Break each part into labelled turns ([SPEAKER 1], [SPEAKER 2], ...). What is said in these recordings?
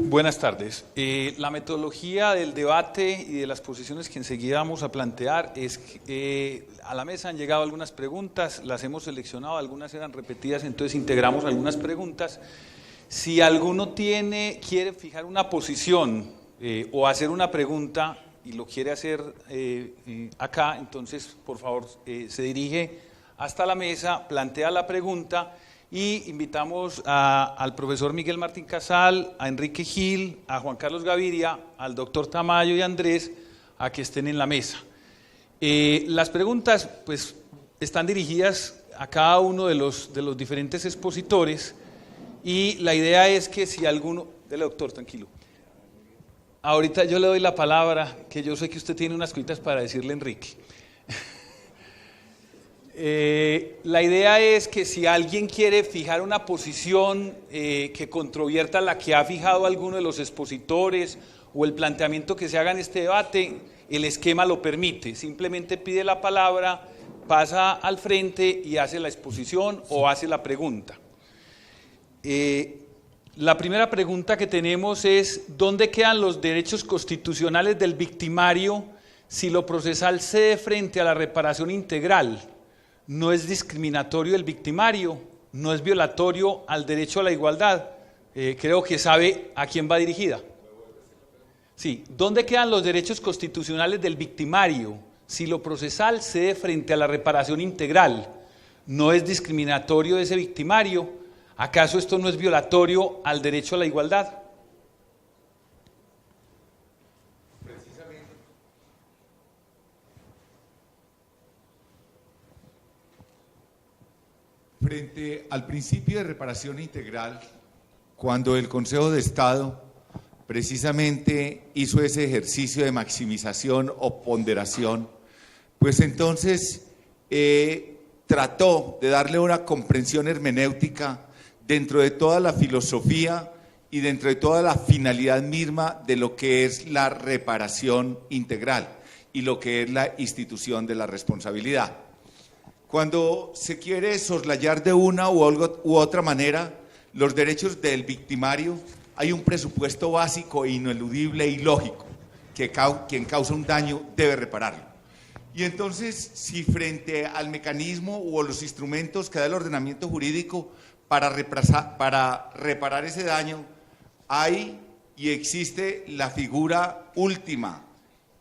[SPEAKER 1] Buenas tardes. La metodología del debate y de las posiciones que enseguida vamos a plantear es que a la mesa han llegado algunas preguntas, las hemos seleccionado, algunas eran repetidas, entonces integramos algunas preguntas. Si alguno quiere fijar una posición o hacer una pregunta y lo quiere hacer acá, entonces por favor se dirige hasta la mesa, plantea la pregunta. Y invitamos al profesor Miguel Martín Casal, a Enrique Gil, a Juan Carlos Gaviria, al doctor Tamayo y a Andrés a que estén en la mesa. Las preguntas pues, están dirigidas a cada uno de los diferentes expositores y la idea es que si alguno… Dele, doctor, tranquilo. Ahorita yo le doy la palabra, que yo sé que usted tiene unas cositas para decirle a Enrique. La idea es que si alguien quiere fijar una posición que controvierta la que ha fijado alguno de los expositores o el planteamiento que se haga en este debate, el esquema lo permite. Simplemente pide la palabra, pasa al frente y hace la exposición o hace la pregunta. La primera pregunta que tenemos es: ¿dónde quedan los derechos constitucionales del victimario si lo procesal cede frente a la reparación integral? No es discriminatorio el victimario, no es violatorio al derecho a la igualdad. Creo que sabe a quién va dirigida. Sí, ¿dónde quedan los derechos constitucionales del victimario si lo procesal cede frente a la reparación integral? No es discriminatorio ese victimario. ¿Acaso esto no es violatorio al derecho a la igualdad?
[SPEAKER 2] Frente al principio de reparación integral, cuando el Consejo de Estado precisamente hizo ese ejercicio de maximización o ponderación, pues entonces trató de darle una comprensión hermenéutica dentro de toda la filosofía y dentro de toda la finalidad misma de lo que es la reparación integral y lo que es la institución de la responsabilidad. Cuando se quiere soslayar de una u otra manera los derechos del victimario, hay un presupuesto básico e ineludible y lógico, que quien causa un daño debe repararlo. Y entonces, si frente al mecanismo o los instrumentos que da el ordenamiento jurídico para reparar ese daño, hay y existe la figura última,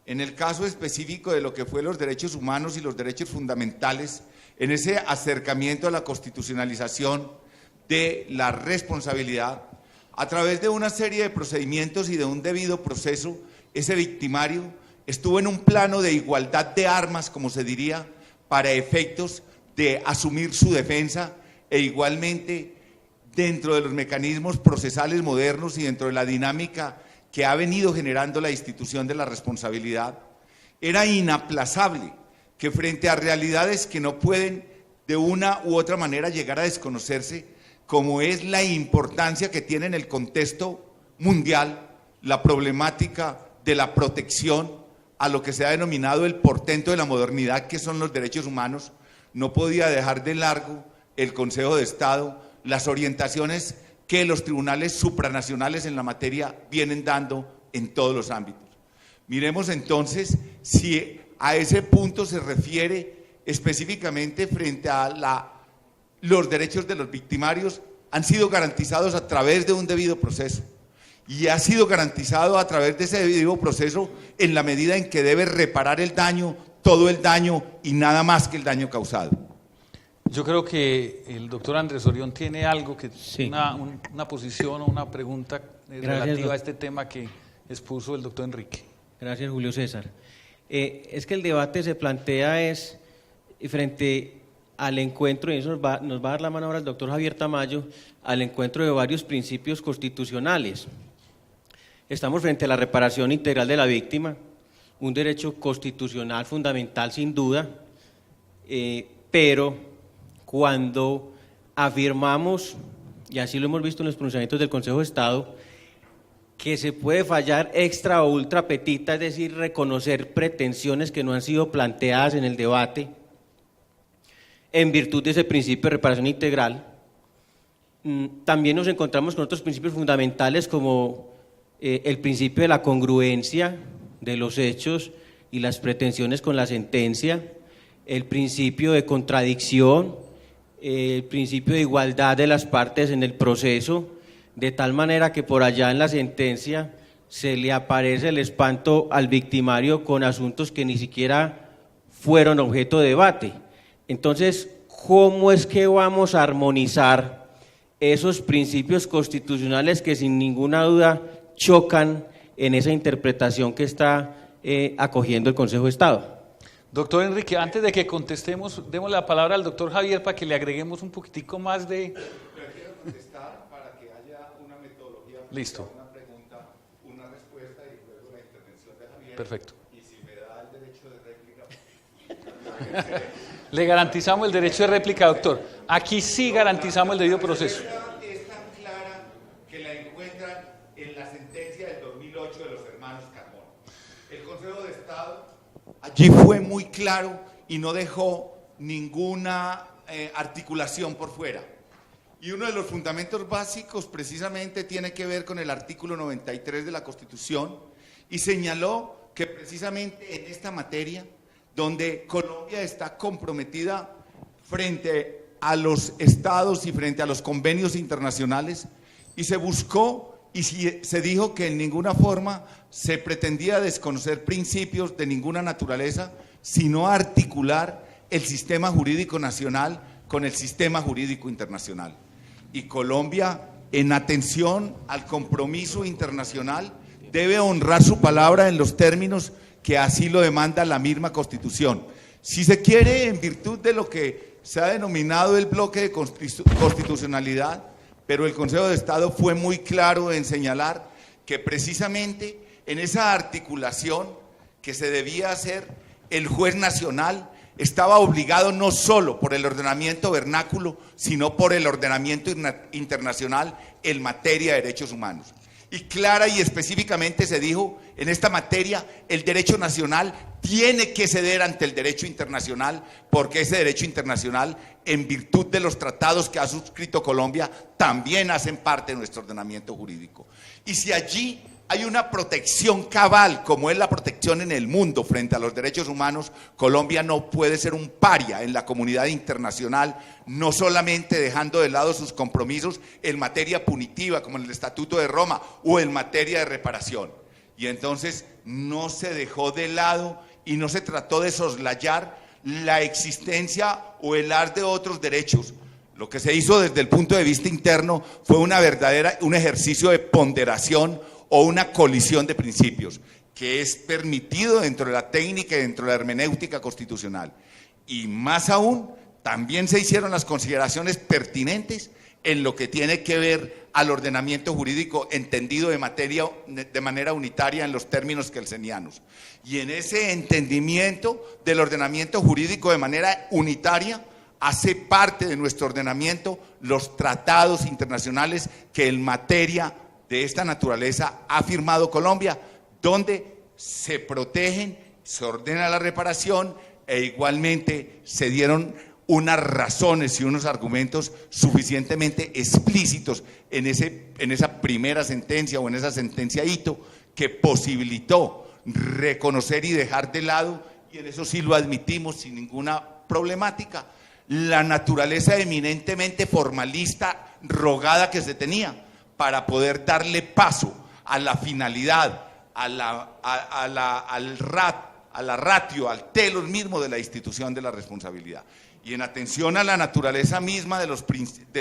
[SPEAKER 2] en el caso específico de lo que fue los derechos humanos y los derechos fundamentales, en ese acercamiento a la constitucionalización de la responsabilidad, a través de una serie de procedimientos y de un debido proceso, ese victimario estuvo en un plano de igualdad de armas, como se diría, para efectos de asumir su defensa e igualmente dentro de los mecanismos procesales modernos y dentro de la dinámica que ha venido generando la institución de la responsabilidad, era inaplazable que frente a realidades que no pueden de una u otra manera llegar a desconocerse, como es la importancia que tiene en el contexto mundial la problemática de la protección a lo que se ha denominado el portento de la modernidad, que son los derechos humanos, no podía dejar de largo el Consejo de Estado las orientaciones que los tribunales supranacionales en la materia vienen dando en todos los ámbitos. Miremos entonces si a ese punto se refiere específicamente frente a los derechos de los victimarios han sido garantizados a través de un debido proceso y ha sido garantizado a través de ese debido proceso en la medida en que debe reparar el daño, todo el daño y nada más que el daño causado.
[SPEAKER 1] Yo creo que el doctor Andrés Orión tiene algo,
[SPEAKER 3] sí.
[SPEAKER 1] una posición o una pregunta relativa a este tema que expuso el doctor Enrique.
[SPEAKER 3] Gracias, Julio César. Es que el debate se plantea es frente al encuentro, y eso nos va a dar la mano ahora el doctor Javier Tamayo, al encuentro de varios principios constitucionales. Estamos frente a la reparación integral de la víctima, un derecho constitucional fundamental sin duda, pero cuando afirmamos, y así lo hemos visto en los pronunciamientos del Consejo de Estado, que se puede fallar extra o ultra petita, es decir, reconocer pretensiones que no han sido planteadas en el debate, en virtud de ese principio de reparación integral, también nos encontramos con otros principios fundamentales como el principio de la congruencia de los hechos y las pretensiones con la sentencia, el principio de contradicción, el principio de igualdad de las partes en el proceso, de tal manera que por allá en la sentencia se le aparece el espanto al victimario con asuntos que ni siquiera fueron objeto de debate. Entonces, ¿cómo es que vamos a armonizar esos principios constitucionales que sin ninguna duda chocan en esa interpretación que está acogiendo el Consejo de Estado?
[SPEAKER 1] Doctor Enrique, antes de que contestemos, demos la palabra al doctor Javier para que le agreguemos un poquitico más de...
[SPEAKER 2] Prefiero contestar para que haya una metodología.
[SPEAKER 1] Listo.
[SPEAKER 2] Una pregunta, una respuesta y luego la intervención de Javier.
[SPEAKER 1] Perfecto.
[SPEAKER 2] Y si me da el derecho de réplica.
[SPEAKER 1] Le garantizamos el derecho de réplica, doctor. Aquí sí garantizamos el debido proceso.
[SPEAKER 2] Es tan clara que la encuentran en la sentencia del 2008 de los hermanos Carmona. El Consejo de Estado allí fue muy claro y no dejó ninguna articulación por fuera. Y uno de los fundamentos básicos precisamente tiene que ver con el artículo 93 de la Constitución y señaló que precisamente en esta materia, donde Colombia está comprometida frente a los estados y frente a los convenios internacionales, y se buscó y se dijo que en ninguna forma se pretendía desconocer principios de ninguna naturaleza, sino articular el sistema jurídico nacional con el sistema jurídico internacional. Y Colombia, en atención al compromiso internacional, debe honrar su palabra en los términos que así lo demanda la misma Constitución. Si se quiere, en virtud de lo que se ha denominado el bloque de constitucionalidad, pero el Consejo de Estado fue muy claro en señalar que precisamente en esa articulación que se debía hacer, el juez nacional estaba obligado no solo por el ordenamiento vernáculo, sino por el ordenamiento internacional en materia de derechos humanos. Y clara y específicamente se dijo, en esta materia, el derecho nacional tiene que ceder ante el derecho internacional, porque ese derecho internacional, en virtud de los tratados que ha suscrito Colombia, también hacen parte de nuestro ordenamiento jurídico. Y si allí hay una protección cabal, como es la protección en el mundo frente a los derechos humanos, Colombia no puede ser un paria en la comunidad internacional, no solamente dejando de lado sus compromisos en materia punitiva, como en el Estatuto de Roma, o en materia de reparación. Y entonces no se dejó de lado y no se trató de soslayar la existencia o el ar de otros derechos. Lo que se hizo desde el punto de vista interno fue un ejercicio de ponderación o una colisión de principios, que es permitido dentro de la técnica y dentro de la hermenéutica constitucional. Y más aún, también se hicieron las consideraciones pertinentes en lo que tiene que ver al ordenamiento jurídico entendido de manera unitaria en los términos kelsenianos. Y en ese entendimiento del ordenamiento jurídico de manera unitaria, hace parte de nuestro ordenamiento los tratados internacionales que en materia de esta naturaleza ha firmado Colombia, donde se protegen, se ordena la reparación e igualmente se dieron unas razones y unos argumentos suficientemente explícitos en esa primera sentencia o en esa sentencia hito que posibilitó reconocer y dejar de lado, y en eso sí lo admitimos sin ninguna problemática, la naturaleza eminentemente formalista rogada que se tenía para poder darle paso a la finalidad, a la ratio, al telos mismo de la institución de la responsabilidad. Y en atención a la naturaleza misma de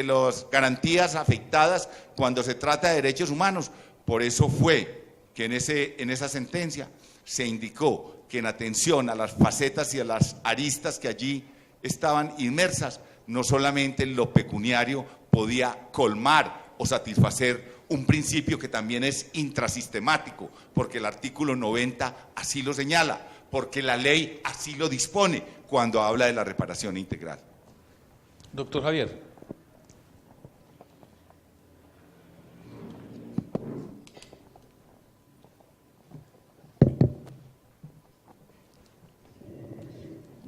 [SPEAKER 2] las garantías afectadas cuando se trata de derechos humanos, por eso fue que en esa sentencia se indicó que en atención a las facetas y a las aristas que allí estaban inmersas, no solamente lo pecuniario podía colmar o satisfacer un principio que también es intrasistemático, porque el artículo 90 así lo señala, porque la ley así lo dispone cuando habla de la reparación integral.
[SPEAKER 1] Doctor Javier.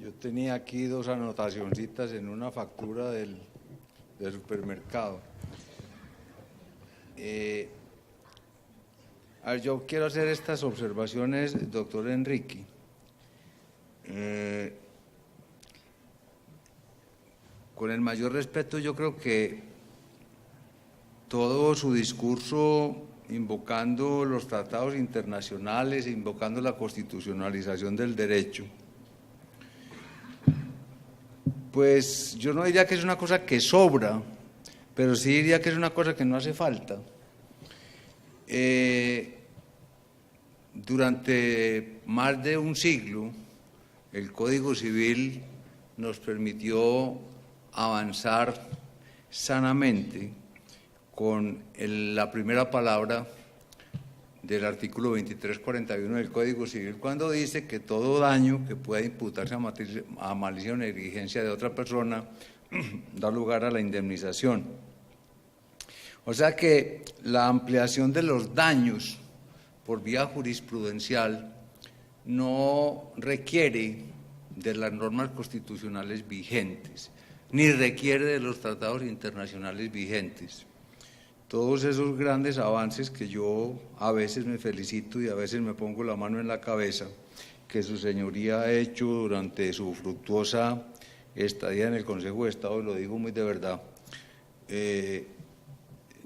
[SPEAKER 4] Yo tenía aquí dos anotacioncitas en una factura del supermercado. A ver, yo quiero hacer estas observaciones, doctor Enrique. Con el mayor respeto, yo creo que todo su discurso invocando los tratados internacionales, invocando la constitucionalización del derecho, pues yo no diría que es una cosa que sobra, pero sí diría que es una cosa que no hace falta. Durante más de un siglo, el Código Civil nos permitió avanzar sanamente con la primera palabra del artículo 2341 del Código Civil, cuando dice que todo daño que pueda imputarse a malicia o negligencia de otra persona da lugar a la indemnización. O sea que la ampliación de los daños por vía jurisprudencial no requiere de las normas constitucionales vigentes, ni requiere de los tratados internacionales vigentes. Todos esos grandes avances que yo a veces me felicito y a veces me pongo la mano en la cabeza, que su señoría ha hecho durante su fructuosa estadía en el Consejo de Estado, y lo digo muy de verdad,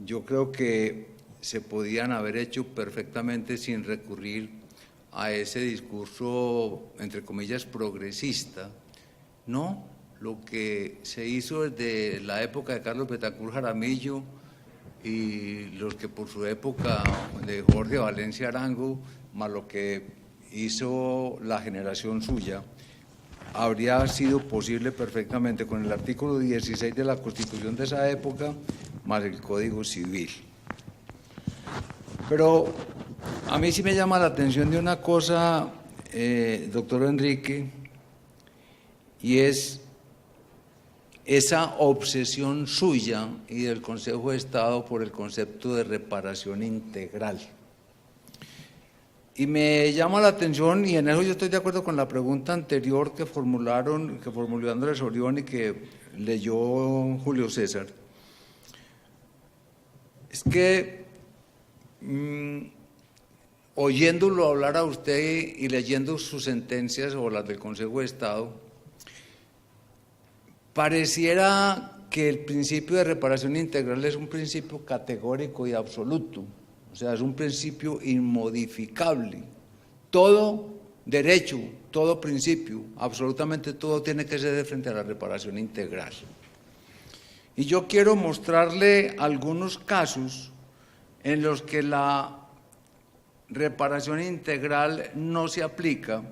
[SPEAKER 4] yo creo que se podían haber hecho perfectamente sin recurrir a ese discurso, entre comillas, progresista. No, lo que se hizo desde la época de Carlos Betancur Jaramillo y los que por su época de Jorge Valencia Arango, más lo que hizo la generación suya, habría sido posible perfectamente con el artículo 16 de la Constitución de esa época, más el Código Civil. Pero a mí sí me llama la atención de una cosa, doctor Enrique, y es esa obsesión suya y del Consejo de Estado por el concepto de reparación integral. Y me llama la atención, y en eso yo estoy de acuerdo con la pregunta anterior que formuló Andrés Orión y que leyó Julio César, es que oyéndolo hablar a usted y leyendo sus sentencias o las del Consejo de Estado, pareciera que el principio de reparación integral es un principio categórico y absoluto, o sea, es un principio inmodificable. Todo derecho, todo principio, absolutamente todo tiene que ser de frente a la reparación integral. Y yo quiero mostrarle algunos casos en los que la reparación integral no se aplica,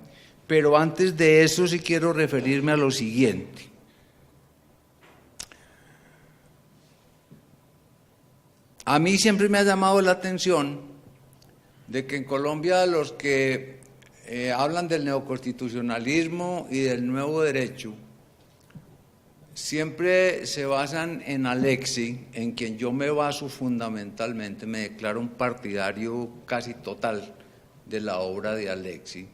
[SPEAKER 4] pero antes de eso sí quiero referirme a lo siguiente. A mí siempre me ha llamado la atención de que en Colombia los que hablan del neoconstitucionalismo y del nuevo derecho siempre se basan en Alexis, en quien yo me baso fundamentalmente, me declaro un partidario casi total de la obra de Alexis.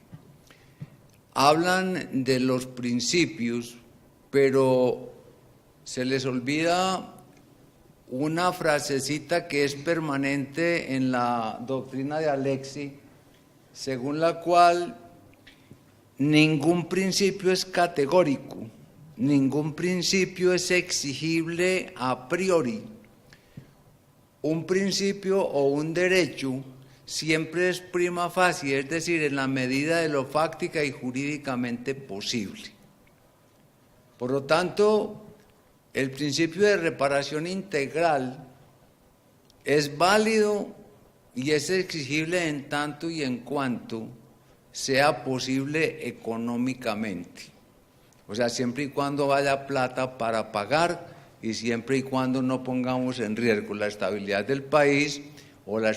[SPEAKER 4] Hablan de los principios, pero se les olvida una frasecita que es permanente en la doctrina de Alexis, según la cual ningún principio es categórico, ningún principio es exigible a priori. Un principio o un derecho siempre es prima facie, es decir, en la medida de lo fáctica y jurídicamente posible. Por lo tanto, el principio de reparación integral es válido y es exigible en tanto y en cuanto sea posible económicamente. O sea, siempre y cuando haya plata para pagar y siempre y cuando no pongamos en riesgo la estabilidad del país o la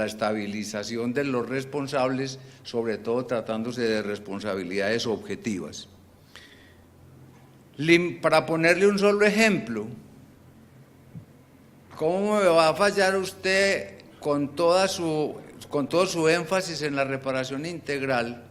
[SPEAKER 4] estabilización de los responsables, sobre todo tratándose de responsabilidades objetivas. Para ponerle un solo ejemplo, ¿cómo me va a fallar usted con todo su énfasis en la reparación integral?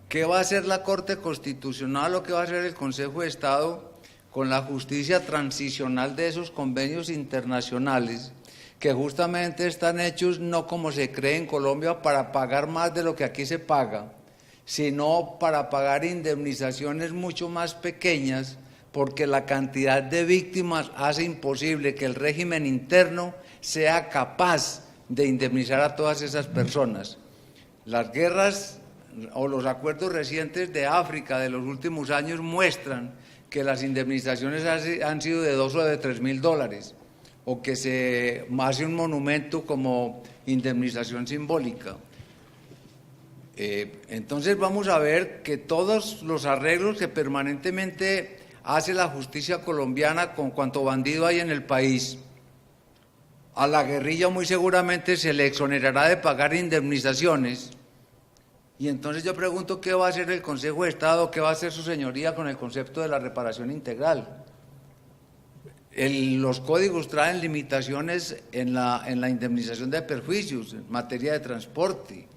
[SPEAKER 4] ¿Qué va a hacer la Corte Constitucional o qué va a hacer el Consejo de Estado con la justicia transicional de esos convenios internacionales que justamente están hechos no como se cree en Colombia para pagar más de lo que aquí se paga, sino para pagar indemnizaciones mucho más pequeñas, porque la cantidad de víctimas hace imposible que el régimen interno sea capaz de indemnizar a todas esas personas. Las guerras o los acuerdos recientes de África de los últimos años muestran que las indemnizaciones han sido de $2 o de $3.000, o que se hace un monumento como indemnización simbólica. Entonces vamos a ver que todos los arreglos que permanentemente hace la justicia colombiana con cuanto bandido hay en el país, a la guerrilla muy seguramente se le exonerará de pagar indemnizaciones. Y entonces yo pregunto, ¿qué va a hacer el Consejo de Estado, qué va a hacer su señoría con el concepto de la reparación integral? Los códigos traen limitaciones en la indemnización de perjuicios, en materia de transporte.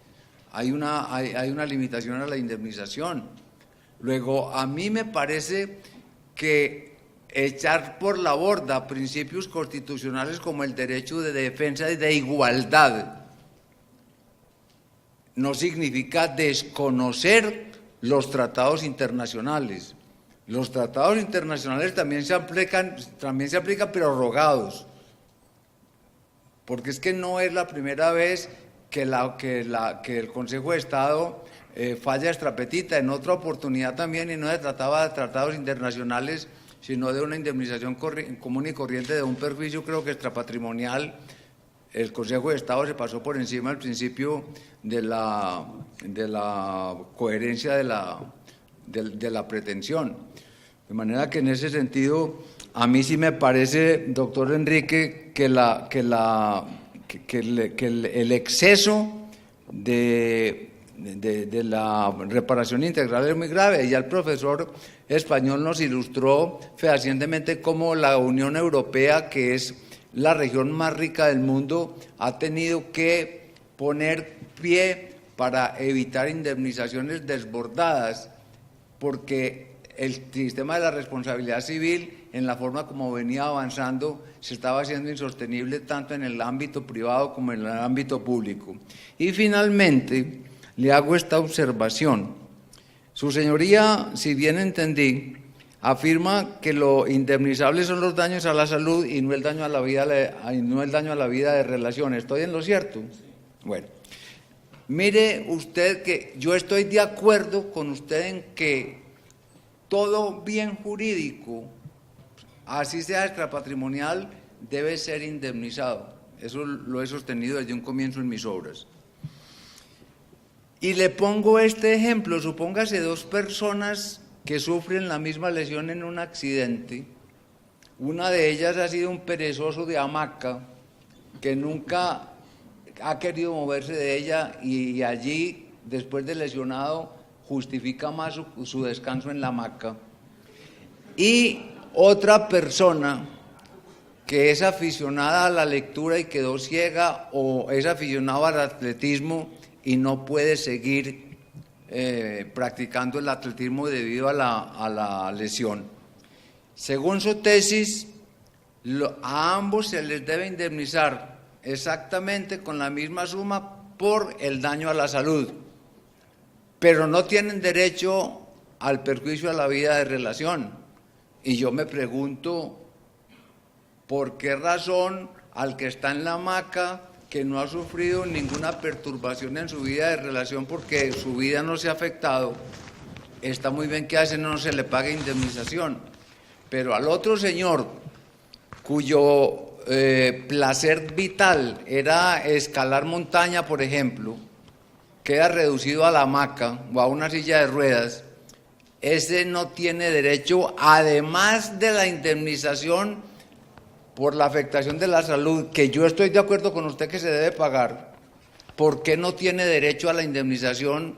[SPEAKER 4] Hay una limitación a la indemnización. Luego, a mí me parece que echar por la borda principios constitucionales como el derecho de defensa y de igualdad no significa desconocer los tratados internacionales. Los tratados internacionales también se aplican pero rogados, porque es que no es la primera vez que el Consejo de Estado falla estrapetita. En otra oportunidad también, y no se trataba de tratados internacionales, sino de una indemnización común y corriente de un perjuicio, creo que extrapatrimonial, el Consejo de Estado se pasó por encima del principio de la coherencia de la pretensión. De manera que en ese sentido, a mí sí me parece, doctor Enrique, que el exceso de la reparación integral es muy grave. Ya el profesor español nos ilustró fehacientemente cómo la Unión Europea, que es la región más rica del mundo, ha tenido que poner pie para evitar indemnizaciones desbordadas, porque el sistema de la responsabilidad civil, en la forma como venía avanzando, se estaba haciendo insostenible tanto en el ámbito privado como en el ámbito público. Y finalmente, le hago esta observación. Su señoría, si bien entendí, afirma que lo indemnizable son los daños a la salud y no el daño a la vida, de relación. ¿Estoy en lo cierto? Bueno, mire usted que yo estoy de acuerdo con usted en que todo bien jurídico, así sea extrapatrimonial, debe ser indemnizado. Eso lo he sostenido desde un comienzo en mis obras. Y le pongo este ejemplo: supóngase dos personas que sufren la misma lesión en un accidente. Una de ellas ha sido un perezoso de hamaca que nunca ha querido moverse de ella, y allí, después de lesionado, justifica más su descanso en la hamaca. Y otra persona que es aficionada a la lectura y quedó ciega, o es aficionado al atletismo y no puede seguir practicando el atletismo debido a la lesión. Según su tesis, a ambos se les debe indemnizar exactamente con la misma suma por el daño a la salud, pero no tienen derecho al perjuicio a la vida de relación. Y yo me pregunto, ¿por qué razón al que está en la hamaca, que no ha sufrido ninguna perturbación en su vida de relación porque su vida no se ha afectado, está muy bien que a ese no se le pague indemnización, pero al otro señor cuyo placer vital era escalar montaña, por ejemplo, queda reducido a la hamaca o a una silla de ruedas, ese no tiene derecho, además de la indemnización por la afectación de la salud, que yo estoy de acuerdo con usted que se debe pagar. ¿Por qué no tiene derecho a la indemnización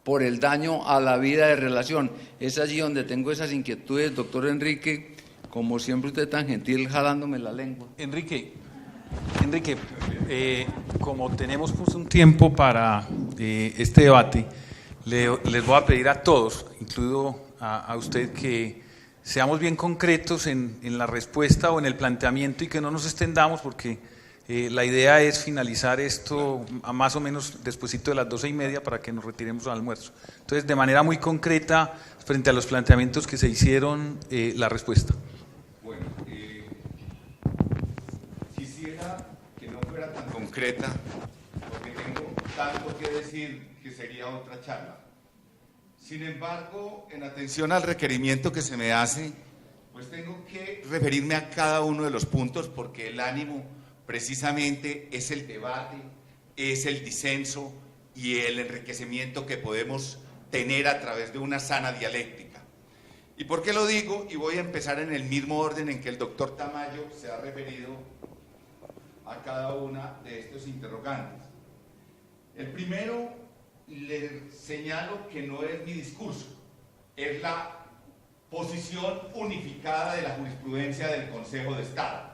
[SPEAKER 4] por el daño a la vida de relación? Es allí donde tengo esas inquietudes, doctor Enrique, como siempre usted tan gentil jalándome la lengua.
[SPEAKER 1] Enrique, como tenemos pues un tiempo para este debate, les voy a pedir a todos, incluido a usted, que seamos bien concretos en la respuesta o en el planteamiento y que no nos extendamos, porque la idea es finalizar esto a más o menos despuesito de las 12:30 para que nos retiremos al almuerzo. Entonces, de manera muy concreta, frente a los planteamientos que se hicieron, la respuesta.
[SPEAKER 2] Bueno, quisiera que no fuera tan concreta, porque tengo tanto que decir que sería otra charla. Sin embargo, en atención al requerimiento que se me hace, pues tengo que referirme a cada uno de los puntos, porque el ánimo precisamente es el debate, es el disenso y el enriquecimiento que podemos tener a través de una sana dialéctica. ¿Y por qué lo digo? Y voy a empezar en el mismo orden en que el doctor Tamayo se ha referido a cada una de estos interrogantes. El primero, le señalo que no es mi discurso, es la posición unificada de la jurisprudencia del Consejo de Estado.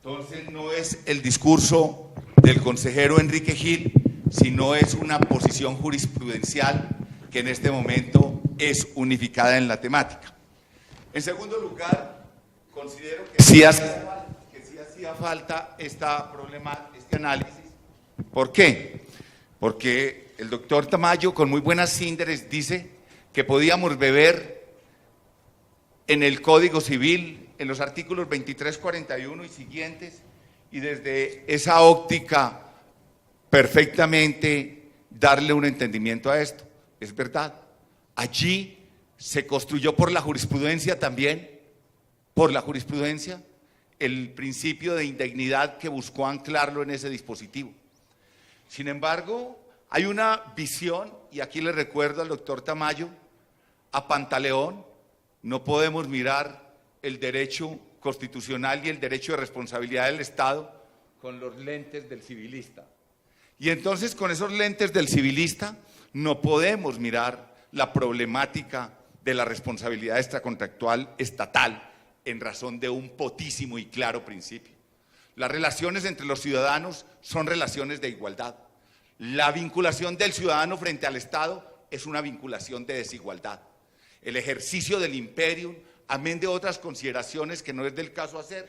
[SPEAKER 2] Entonces no es el discurso del consejero Enrique Gil, sino es una posición jurisprudencial que en este momento es unificada en la temática. En segundo lugar, considero que sí hacía falta este análisis. ¿Por qué? Porque el doctor Tamayo, con muy buenas síntesis, dice que podíamos beber en el Código Civil, en los artículos 23, 41 y siguientes, y desde esa óptica perfectamente darle un entendimiento a esto. Es verdad, allí se construyó por la jurisprudencia también, por la jurisprudencia, el principio de indignidad que buscó anclarlo en ese dispositivo. Sin embargo, hay una visión, y aquí le recuerdo al doctor Tamayo, a Pantaleón, no podemos mirar el derecho constitucional y el derecho de responsabilidad del Estado con los lentes del civilista. Y entonces con esos lentes del civilista no podemos mirar la problemática de la responsabilidad extracontractual estatal en razón de un potísimo y claro principio. Las relaciones entre los ciudadanos son relaciones de igualdad. La vinculación del ciudadano frente al Estado es una vinculación de desigualdad. El ejercicio del imperium, amén de otras consideraciones que no es del caso hacer,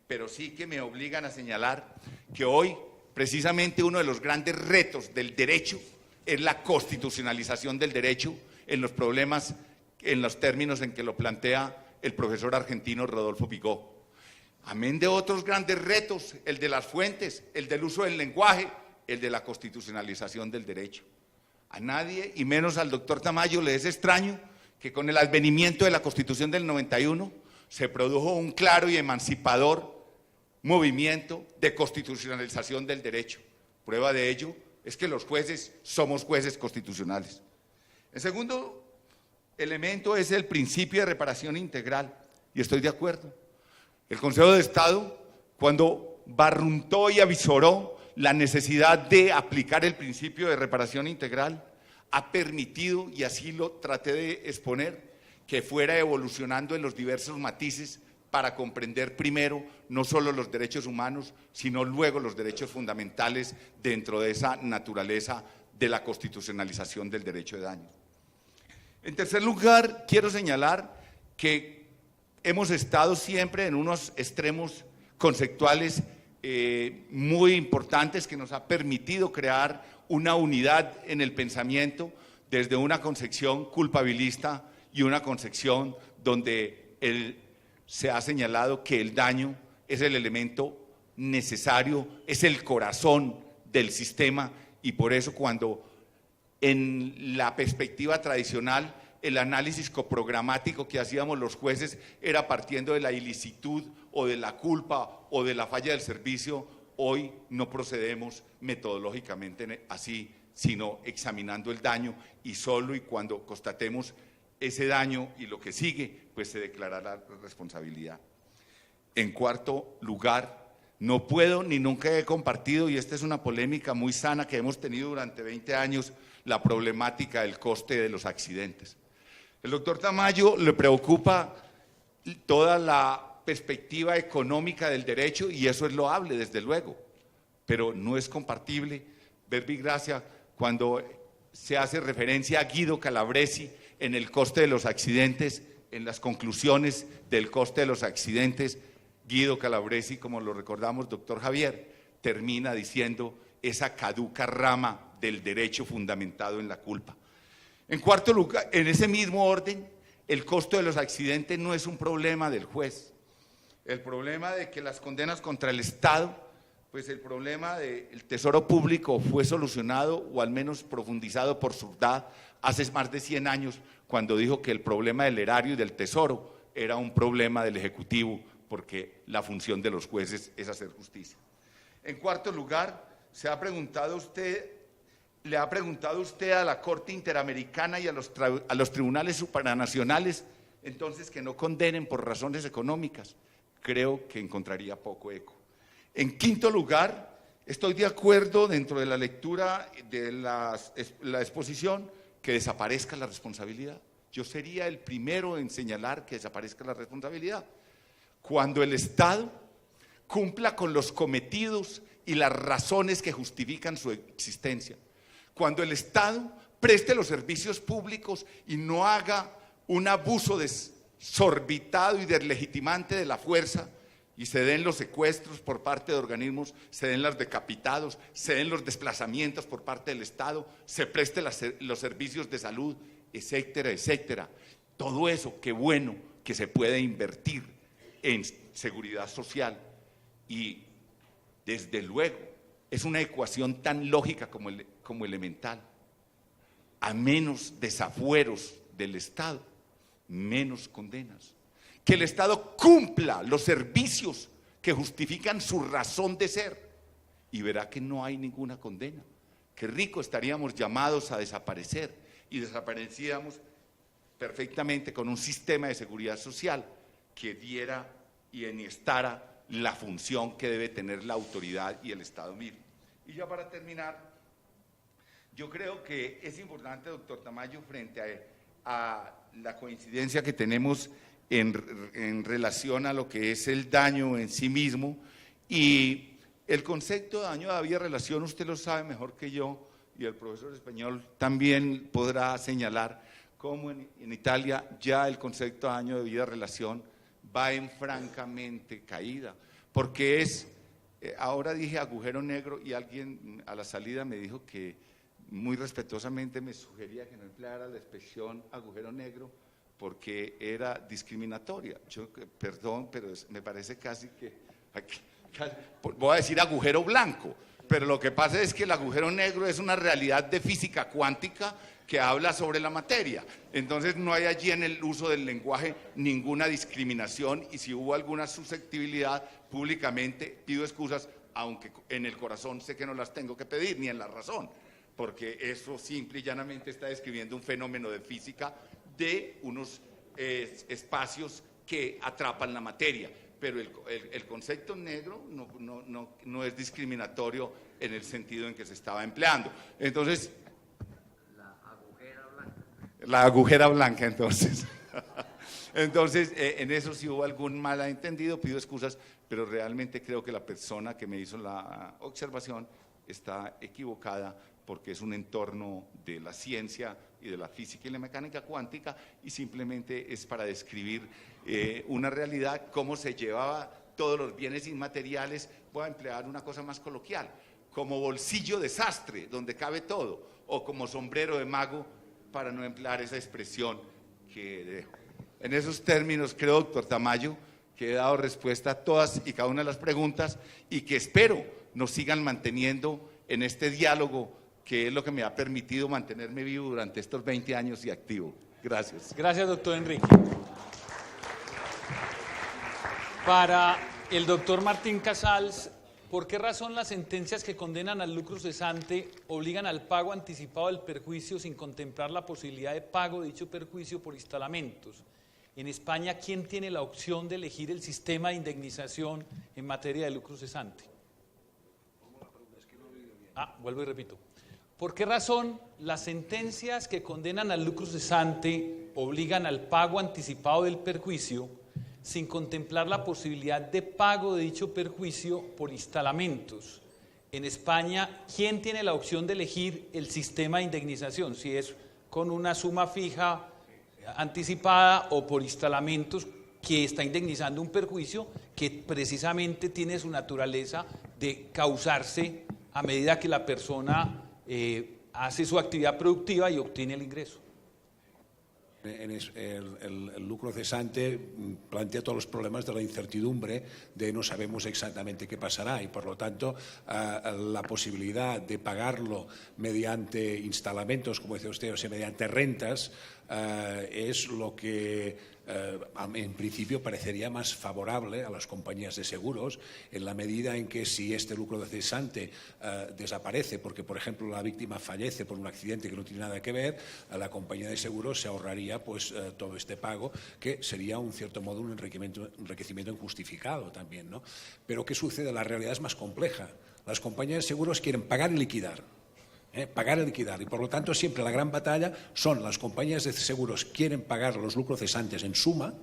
[SPEAKER 2] pero sí que me obligan a señalar que hoy, precisamente uno de los grandes retos del derecho es la constitucionalización del derecho en los problemas, en los términos en que lo plantea el profesor argentino Rodolfo Pigó. Amén de otros grandes retos, el de las fuentes, el del uso del lenguaje, el de la constitucionalización del derecho. A nadie, y menos al doctor Tamayo, le es extraño que con el advenimiento de la Constitución del 91 se produjo un claro y emancipador movimiento de constitucionalización del derecho. Prueba de ello es que los jueces somos jueces constitucionales. El segundo elemento es el principio de reparación integral, y estoy de acuerdo. El Consejo de Estado, cuando barruntó y avisoró la necesidad de aplicar el principio de reparación integral, ha permitido, y así lo traté de exponer, que fuera evolucionando en los diversos matices para comprender primero no solo los derechos humanos, sino luego los derechos fundamentales dentro de esa naturaleza de la constitucionalización del derecho de daño. En tercer lugar, quiero señalar que hemos estado siempre en unos extremos conceptuales muy importantes que nos ha permitido crear una unidad en el pensamiento desde una concepción culpabilista y una concepción donde se ha señalado que el daño es el elemento necesario, es el corazón del sistema, y por eso cuando en la perspectiva tradicional el análisis coprogramático que hacíamos los jueces era partiendo de la ilicitud o de la culpa o de la falla del servicio, hoy no procedemos metodológicamente así, sino examinando el daño, y solo y cuando constatemos ese daño y lo que sigue, pues se declarará la responsabilidad. En cuarto lugar, no puedo ni nunca he compartido, y esta es una polémica muy sana que hemos tenido durante 20 años, la problemática del coste de los accidentes. El doctor Tamayo le preocupa toda la perspectiva económica del derecho, y eso es loable, desde luego, pero no es compartible, verbi gracia, cuando se hace referencia a Guido Calabresi en el coste de los accidentes, en las conclusiones del coste de los accidentes, Guido Calabresi, como lo recordamos, doctor Javier, termina diciendo esa caduca rama del derecho fundamentado en la culpa. En cuarto lugar, en ese mismo orden, el costo de los accidentes no es un problema del juez. El problema de que las condenas contra el Estado, pues el problema del Tesoro Público fue solucionado o al menos profundizado por Surdá hace más de 100 años, cuando dijo que el problema del erario y del Tesoro era un problema del Ejecutivo, porque la función de los jueces es hacer justicia. En cuarto lugar, le ha preguntado usted a la Corte Interamericana y a los tribunales supranacionales, entonces, que no condenen por razones económicas. Creo que encontraría poco eco. En quinto lugar, estoy de acuerdo dentro de la lectura de la exposición que desaparezca la responsabilidad. Yo sería el primero en señalar que desaparezca la responsabilidad. Cuando el Estado cumpla con los cometidos y las razones que justifican su existencia. Cuando el Estado preste los servicios públicos y no haga un abuso desorbitado y deslegitimante de la fuerza, y se den los secuestros por parte de organismos, se den los decapitados, se den los desplazamientos por parte del Estado, se presten los servicios de salud, etcétera, etcétera. Todo eso, qué bueno que se puede invertir en seguridad social. Y desde luego es una ecuación tan lógica como elemental. A menos desafueros del Estado, menos condenas. Que el Estado cumpla los servicios que justifican su razón de ser y verá que no hay ninguna condena. Qué rico estaríamos llamados a desaparecer y desaparecíamos perfectamente con un sistema de seguridad social que diera y enhiestara la función que debe tener la autoridad y el Estado mismo. Y ya para terminar, yo creo que es importante, doctor Tamayo, frente a la coincidencia que tenemos en relación a lo que es el daño en sí mismo, y el concepto de daño había relación, usted lo sabe mejor que yo, y el profesor español también podrá señalar cómo en Italia ya el concepto de daño de vida relación va en francamente caída, porque ahora dije agujero negro y alguien a la salida me dijo que muy respetuosamente me sugería que no empleara la expresión agujero negro porque era discriminatoria. Yo, perdón, pero me parece casi que, voy a decir agujero blanco, pero lo que pasa es que el agujero negro es una realidad de física cuántica que habla sobre la materia. Entonces no hay allí en el uso del lenguaje ninguna discriminación, y si hubo alguna susceptibilidad, públicamente pido excusas, aunque en el corazón sé que no las tengo que pedir, ni en la razón, porque eso simple y llanamente está describiendo un fenómeno de física de unos espacios que atrapan la materia, pero el concepto negro no es discriminatorio en el sentido en que se estaba empleando. Entonces, la agujera blanca, entonces. Entonces, en eso si hubo algún malentendido, pido excusas, pero realmente creo que la persona que me hizo la observación está equivocada, porque es un entorno de la ciencia y de la física y la mecánica cuántica, y simplemente es para describir una realidad, cómo se llevaba todos los bienes inmateriales, voy a emplear una cosa más coloquial, como bolsillo desastre, donde cabe todo, o como sombrero de mago, para no emplear esa expresión que dejo. En esos términos creo, doctor Tamayo, que he dado respuesta a todas y cada una de las preguntas, y que espero nos sigan manteniendo en este diálogo, que es lo que me ha permitido mantenerme vivo durante estos 20 años y activo. Gracias.
[SPEAKER 1] Gracias, doctor Enrique. Para el doctor Martín Casals, ¿por qué razón las sentencias que condenan al lucro cesante obligan al pago anticipado del perjuicio sin contemplar la posibilidad de pago de dicho perjuicio por instalamentos? En España, ¿quién tiene la opción de elegir el sistema de indemnización en materia de lucro cesante? Vuelvo y repito. ¿Por qué razón las sentencias que condenan al lucro cesante obligan al pago anticipado del perjuicio sin contemplar la posibilidad de pago de dicho perjuicio por instalamentos? En España, ¿quién tiene la opción de elegir el sistema de indemnización? Si es con una suma fija anticipada o por instalamientos que está indemnizando un perjuicio que precisamente tiene su naturaleza de causarse a medida que la persona hace su actividad productiva y obtiene el ingreso.
[SPEAKER 5] El lucro cesante plantea todos los problemas de la incertidumbre, de no sabemos exactamente qué pasará, y por lo tanto la posibilidad de pagarlo mediante instalamientos, como dice usted, o sea, mediante rentas, es lo que en principio parecería más favorable a las compañías de seguros, en la medida en que si este lucro cesante desaparece porque, por ejemplo, la víctima fallece por un accidente que no tiene nada que ver, la compañía de seguros se ahorraría pues todo este pago, que sería en cierto modo un enriquecimiento injustificado también, ¿no? Pero ¿qué sucede? La realidad es más compleja. Las compañías de seguros quieren pagar y liquidar. Pagar y liquidar, y por lo tanto siempre la gran batalla son las compañías de seguros quieren pagar los lucros cesantes en suma,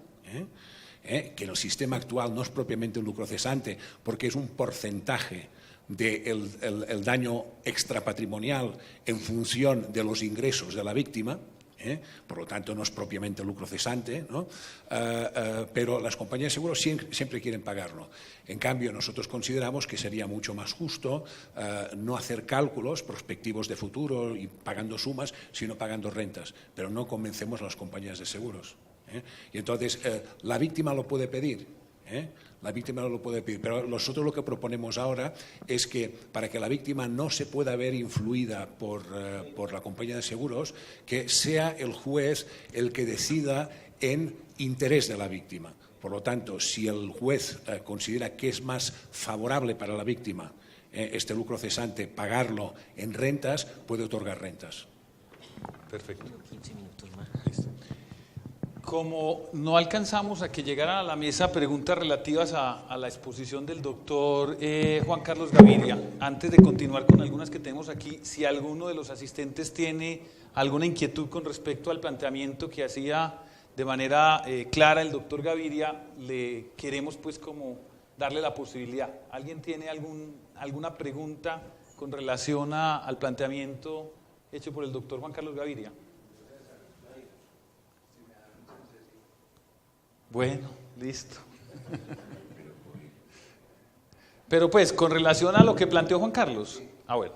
[SPEAKER 5] que en el sistema actual no es propiamente un lucro cesante porque es un porcentaje del daño extrapatrimonial en función de los ingresos de la víctima. Por lo tanto no es propiamente lucro cesante, ¿no? Pero las compañías de seguros siempre quieren pagarlo. En cambio, nosotros consideramos que sería mucho más justo no hacer cálculos prospectivos de futuro y pagando sumas, sino pagando rentas, pero no convencemos a las compañías de seguros. Y entonces la víctima lo puede pedir. La víctima no lo puede pedir, pero nosotros lo que proponemos ahora es que para que la víctima no se pueda ver influida por la compañía de seguros, que sea el juez el que decida en interés de la víctima. Por lo tanto, si el juez considera que es más favorable para la víctima este lucro cesante pagarlo en rentas, puede otorgar rentas.
[SPEAKER 1] Perfecto. 15 minutos más. Listo. Como no alcanzamos a que llegaran a la mesa preguntas relativas a la exposición del doctor Juan Carlos Gaviria, antes de continuar con algunas que tenemos aquí, si alguno de los asistentes tiene alguna inquietud con respecto al planteamiento que hacía de manera clara el doctor Gaviria, le queremos pues como darle la posibilidad. ¿Alguien tiene alguna pregunta con relación al planteamiento hecho por el doctor Juan Carlos Gaviria? Bueno, listo. Pero pues, con relación a lo que planteó Juan Carlos. Bueno.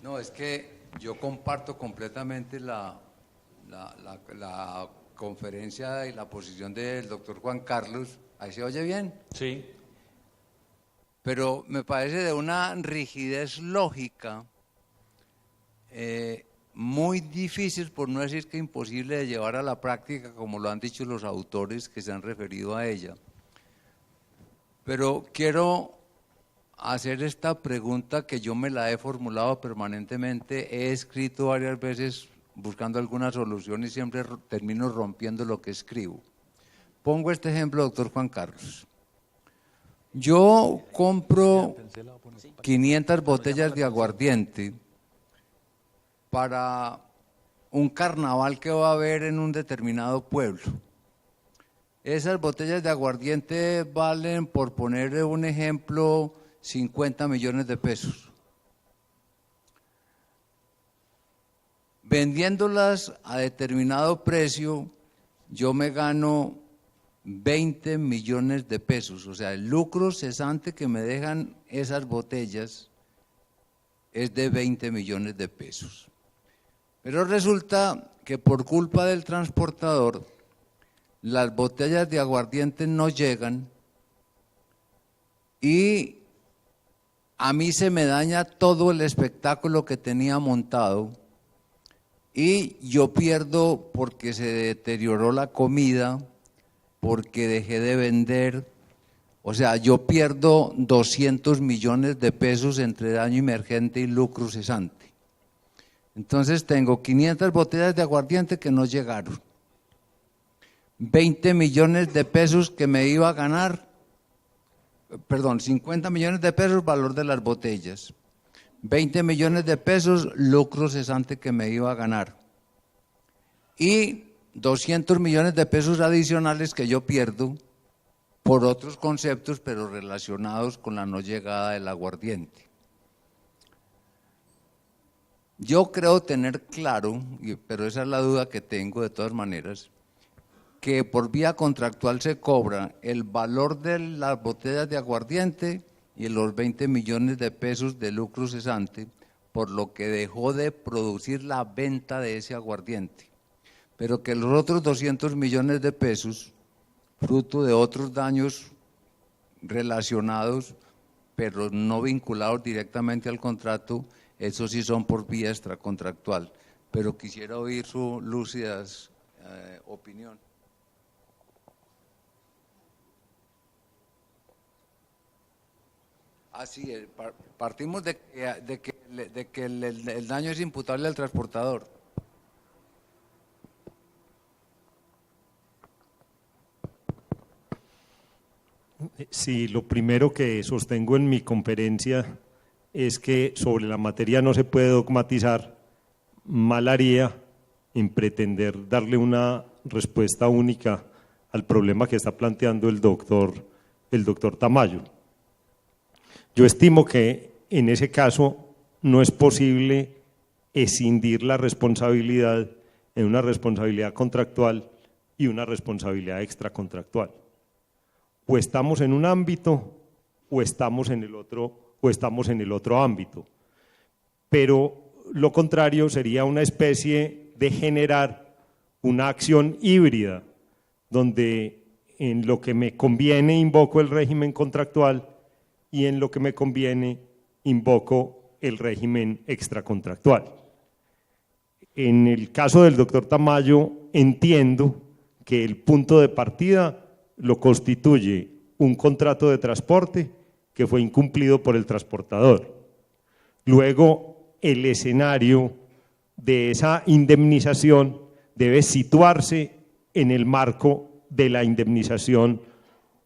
[SPEAKER 4] No, es que yo comparto completamente la conferencia y la posición del doctor Juan Carlos. ¿Ahí se oye bien?
[SPEAKER 1] Sí.
[SPEAKER 4] Pero me parece de una rigidez lógica muy difícil, por no decir que imposible de llevar a la práctica, como lo han dicho los autores que se han referido a ella. Pero quiero hacer esta pregunta que yo me la he formulado permanentemente, he escrito varias veces buscando alguna solución y siempre termino rompiendo lo que escribo. Pongo este ejemplo, doctor Juan Carlos. Yo compro 500 botellas de aguardiente para un carnaval que va a haber en un determinado pueblo. Esas botellas de aguardiente valen, por ponerle un ejemplo, 50 millones de pesos. Vendiéndolas a determinado precio, yo me gano 20 millones de pesos. O sea, el lucro cesante que me dejan esas botellas es de 20 millones de pesos. Pero resulta que por culpa del transportador, las botellas de aguardiente no llegan y a mí se me daña todo el espectáculo que tenía montado y yo pierdo porque se deterioró la comida, porque dejé de vender. O sea, yo pierdo 200 millones de pesos entre daño emergente y lucro cesante. Entonces tengo 500 botellas de aguardiente que no llegaron, 20 millones de pesos que me iba a ganar, 50 millones de pesos valor de las botellas, 20 millones de pesos lucro cesante que me iba a ganar y 200 millones de pesos adicionales que yo pierdo por otros conceptos, pero relacionados con la no llegada del aguardiente. Yo creo tener claro, pero esa es la duda que tengo de todas maneras, que por vía contractual se cobra el valor de las botellas de aguardiente y los 20 millones de pesos de lucro cesante, por lo que dejó de producir la venta de ese aguardiente. Pero que los otros 200 millones de pesos, fruto de otros daños relacionados, pero no vinculados directamente al contrato, esos sí son por vía extracontractual. Pero quisiera oír su lúcida opinión. Así es, partimos de que el daño es imputable al transportador.
[SPEAKER 6] Sí, lo primero que sostengo en mi conferencia es que sobre la materia no se puede dogmatizar. Mal haría en pretender darle una respuesta única al problema que está planteando el doctor Tamayo. Yo estimo que en ese caso no es posible escindir la responsabilidad en una responsabilidad contractual y una responsabilidad extracontractual. O estamos en un ámbito o estamos en el otro ámbito. Pero lo contrario sería una especie de generar una acción híbrida, donde en lo que me conviene invoco el régimen contractual y en lo que me conviene invoco el régimen extracontractual. En el caso del doctor Tamayo, entiendo que el punto de partida lo constituye un contrato de transporte que fue incumplido por el transportador. Luego, el escenario de esa indemnización debe situarse en el marco de la indemnización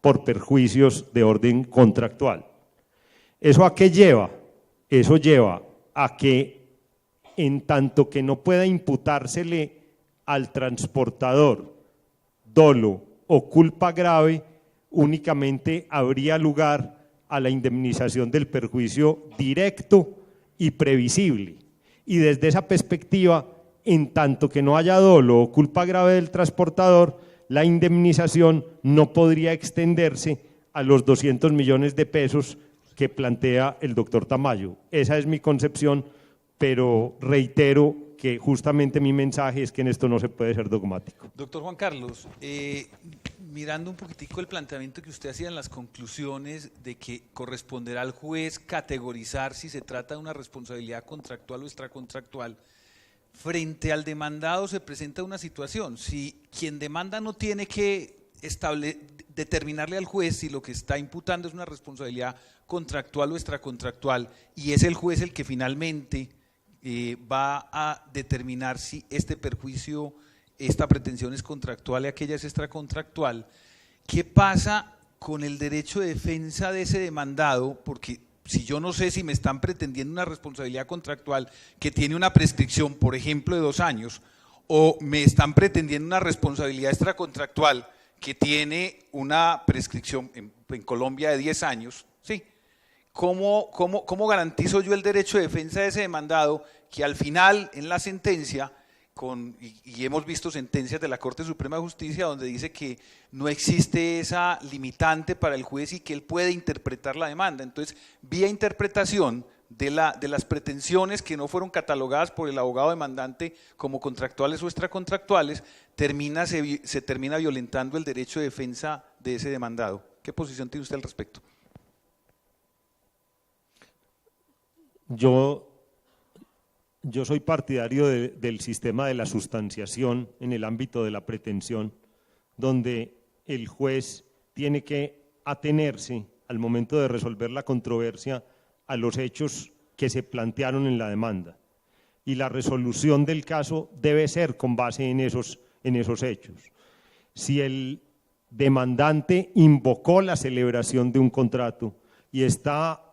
[SPEAKER 6] por perjuicios de orden contractual. ¿Eso a qué lleva? Eso lleva a que, en tanto que no pueda imputársele al transportador dolo o culpa grave, únicamente habría lugar a la indemnización del perjuicio directo y previsible. Y desde esa perspectiva, en tanto que no haya dolo o culpa grave del transportador, la indemnización no podría extenderse a los 200 millones de pesos que plantea el doctor Tamayo. Esa es mi concepción, pero reitero que justamente mi mensaje es que en esto no se puede ser dogmático.
[SPEAKER 1] Doctor Juan Carlos, mirando un poquitico el planteamiento que usted hacía en las conclusiones de que corresponderá al juez categorizar si se trata de una responsabilidad contractual o extracontractual, frente al demandado se presenta una situación. Si quien demanda no tiene que determinarle al juez si lo que está imputando es una responsabilidad contractual o extracontractual, y es el juez el que finalmente va a determinar si este perjuicio, esta pretensión es contractual y aquella es extracontractual, ¿qué pasa con el derecho de defensa de ese demandado? Porque si yo no sé si me están pretendiendo una responsabilidad contractual que tiene una prescripción, por ejemplo, de 2 años, o me están pretendiendo una responsabilidad extracontractual que tiene una prescripción en Colombia de 10 años, ¿sí? ¿Cómo garantizo yo el derecho de defensa de ese demandado que al final, en la sentencia, y hemos visto sentencias de la Corte Suprema de Justicia donde dice que no existe esa limitante para el juez y que él puede interpretar la demanda? Entonces, vía interpretación de las pretensiones que no fueron catalogadas por el abogado demandante como contractuales o extracontractuales, se termina violentando el derecho de defensa de ese demandado. ¿Qué posición tiene usted al respecto?
[SPEAKER 6] Yo soy partidario del sistema de la sustanciación en el ámbito de la pretensión, donde el juez tiene que atenerse al momento de resolver la controversia a los hechos que se plantearon en la demanda. Y la resolución del caso debe ser con base en esos hechos. Si el demandante invocó la celebración de un contrato y está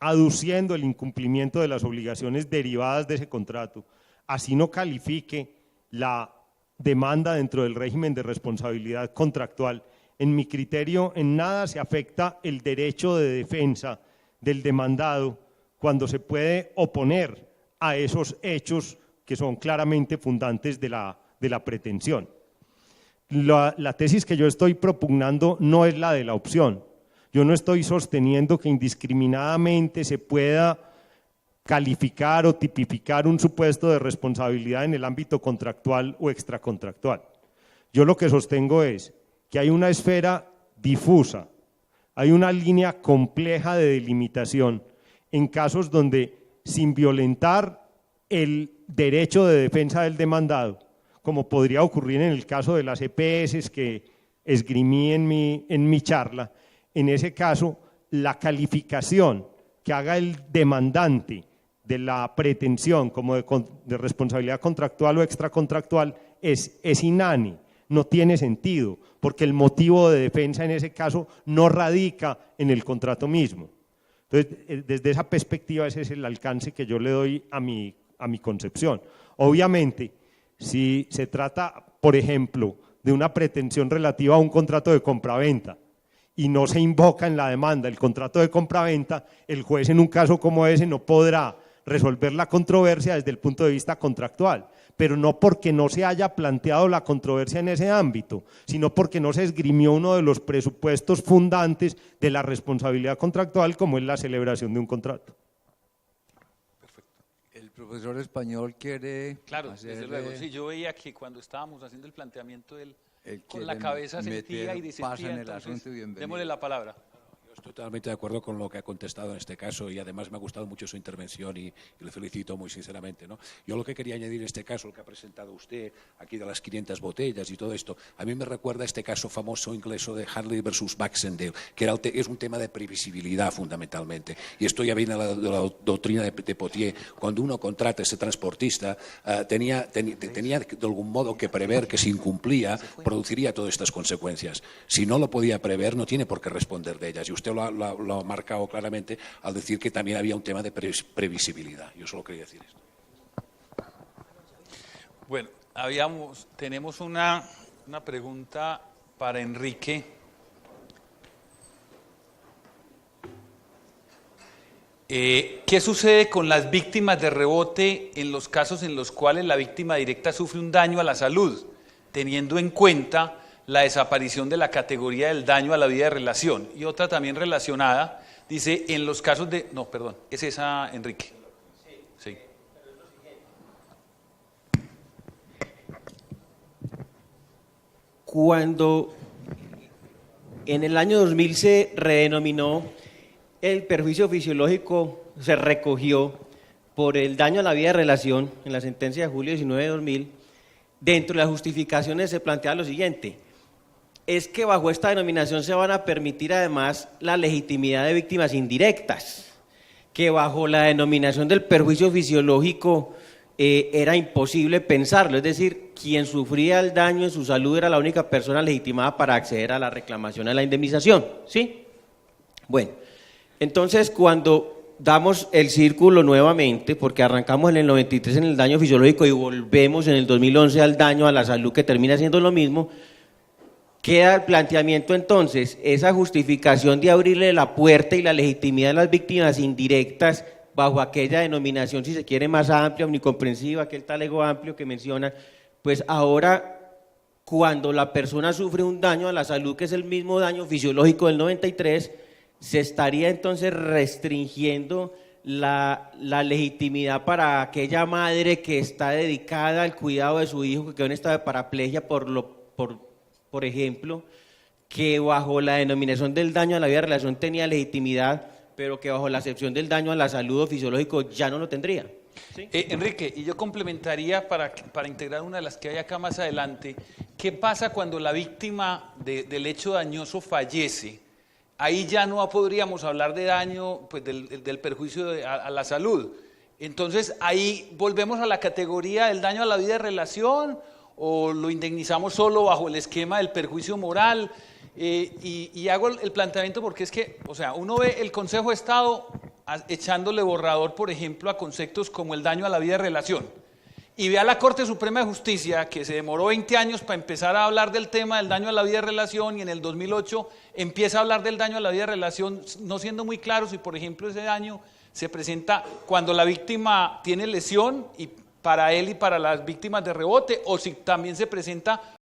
[SPEAKER 6] aduciendo el incumplimiento de las obligaciones derivadas de ese contrato, así no califique la demanda dentro del régimen de responsabilidad contractual, en mi criterio en nada se afecta el derecho de defensa del demandado cuando se puede oponer a esos hechos que son claramente fundantes de la pretensión. La tesis que yo estoy propugnando no es la de la opción. Yo no estoy sosteniendo que indiscriminadamente se pueda calificar o tipificar un supuesto de responsabilidad en el ámbito contractual o extracontractual. Yo lo que sostengo es que hay una esfera difusa, hay una línea compleja de delimitación en casos donde, sin violentar el derecho de defensa del demandado, como podría ocurrir en el caso de las EPS que esgrimí en mi charla, en ese caso la calificación que haga el demandante de la pretensión como de responsabilidad contractual o extracontractual es inane, no tiene sentido, porque el motivo de defensa en ese caso no radica en el contrato mismo. Entonces, desde esa perspectiva, ese es el alcance que yo le doy a mi concepción. Obviamente, si se trata, por ejemplo, de una pretensión relativa a un contrato de compraventa y no se invoca en la demanda el contrato de compraventa, el juez en un caso como ese no podrá resolver la controversia desde el punto de vista contractual, pero no porque no se haya planteado la controversia en ese ámbito, sino porque no se esgrimió uno de los presupuestos fundantes de la responsabilidad contractual, como es la celebración de un contrato.
[SPEAKER 4] El profesor Español quiere...
[SPEAKER 1] Claro, desde luego. Sí, yo veía que cuando estábamos haciendo el planteamiento, él con la cabeza sentía y disentía, entonces démosle la palabra.
[SPEAKER 5] Estoy totalmente de acuerdo con lo que ha contestado en este caso y además me ha gustado mucho su intervención y le felicito muy sinceramente, ¿no? Yo lo que quería añadir en este caso, el que ha presentado usted aquí de las 500 botellas y todo esto, a mí me recuerda este caso famoso inglés de Harley versus Baxendale, que es un tema de previsibilidad fundamentalmente. Y esto ya viene de la doctrina de Potier. Cuando uno contrata a ese transportista, tenía de algún modo que prever que si incumplía produciría todas estas consecuencias. Si no lo podía prever, no tiene por qué responder de ellas. Y usted lo ha marcado claramente al decir que también había un tema de previsibilidad. Yo solo quería decir esto.
[SPEAKER 1] Bueno, tenemos una pregunta para Enrique. ¿Qué sucede con las víctimas de rebote en los casos en los cuales la víctima directa sufre un daño a la salud, teniendo en cuenta la desaparición de la categoría del daño a la vida de relación? Y otra también relacionada, dice, en los casos de... No, perdón, es esa, Enrique. Sí.
[SPEAKER 3] Cuando en el año 2000 se redenominó el perjuicio fisiológico, se recogió por el daño a la vida de relación en la sentencia de julio 19 de 2000, dentro de las justificaciones se plantea lo siguiente: es que bajo esta denominación se van a permitir además la legitimidad de víctimas indirectas, que bajo la denominación del perjuicio fisiológico era imposible pensarlo, es decir, quien sufría el daño en su salud era la única persona legitimada para acceder a la reclamación de la indemnización, ¿sí? Bueno, entonces cuando damos el círculo nuevamente, porque arrancamos en el 93 en el daño fisiológico y volvemos en el 2011 al daño a la salud, que termina siendo lo mismo, queda el planteamiento entonces, esa justificación de abrirle la puerta y la legitimidad de las víctimas indirectas bajo aquella denominación, si se quiere, más amplia, omnicomprensiva, aquel talego amplio que menciona, pues ahora cuando la persona sufre un daño a la salud, que es el mismo daño fisiológico del 93, se estaría entonces restringiendo la legitimidad para aquella madre que está dedicada al cuidado de su hijo que quedó en estado de paraplegia, por ejemplo, que bajo la denominación del daño a la vida de relación tenía legitimidad, pero que bajo la acepción del daño a la salud o fisiológico ya no lo tendría. ¿Sí?
[SPEAKER 1] Enrique, y yo complementaría para integrar una de las que hay acá más adelante, ¿qué pasa cuando la víctima del hecho dañoso fallece? Ahí ya no podríamos hablar de daño, pues del perjuicio a la salud. Entonces, ahí volvemos a la categoría del daño a la vida de relación, o lo indemnizamos solo bajo el esquema del perjuicio moral. Y hago el planteamiento porque es que, o sea, uno ve el Consejo de Estado echándole borrador, por ejemplo, a conceptos como el daño a la vida de relación, y ve a la Corte Suprema de Justicia, que se demoró 20 años para empezar a hablar del tema del daño a la vida de relación, y en el 2008 empieza a hablar del daño a la vida de relación, no siendo muy claro si, por ejemplo, ese daño se presenta cuando la víctima tiene lesión y para él y para las víctimas de rebote, o si también se presenta